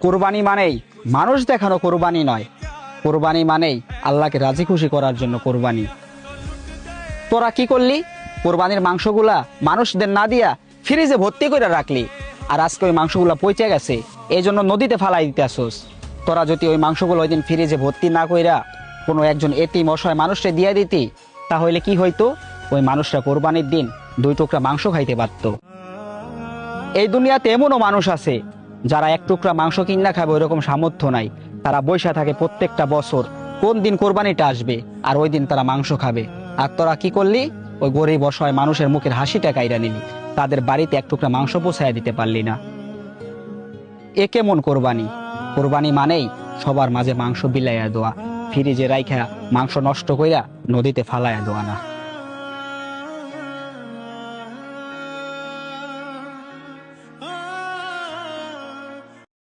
কোরবানি মানেই মানুষ দেখানো কোরবানি নয়, কোরবানি মানেই আল্লাহকে রাজি খুশি করার জন্য কোরবানি। তোরা কি করলি? কোরবানির মাংসগুলা মানুষদের না দিয়া ফ্রিজে ভর্তি করে রাখলি, আর আজকে ওই মাংসগুলা পচে গেছে, এই জন্য নদীতে ফালাই দিতে আসোস। তোরা যদি ওই মাংসগুলো ওই দিন ফ্রিজে ভর্তি না কইরা কোনো একজন এতিম অসহায় মানুষকে দিয়ে দিতি, তাহলে কি হইতো? ওই মানুষরা কোরবানির দিন 2 টুকরা মাংস খাইতে পারত। এই দুনিয়াতে এমনও মানুষ আছে যারা 1 টুকরা মাংস কিনা খাবে ওইরকম সামর্থ্য নাই। তারা বৈশা থাকে প্রত্যেকটা বছর কোন দিন কোরবানিটা আসবে, আর ওই দিন তারা মাংস খাবে। আর তোরা কি করলি? ওই গরিব অসহায় মানুষের মুখের হাসিটা কাইরা নিলি, তাদের বাড়িতে 1 টুকরা মাংস পৌঁছায় দিতে পারলি না। এ কেমন কোরবানি? কোরবানি মানেই সবার মাঝে মাংস বিলাইয়া দেওয়া, ফ্রিজে রাইখা মাংস নষ্ট কইরা নদীতে ফালাইয়া দেওয়া না।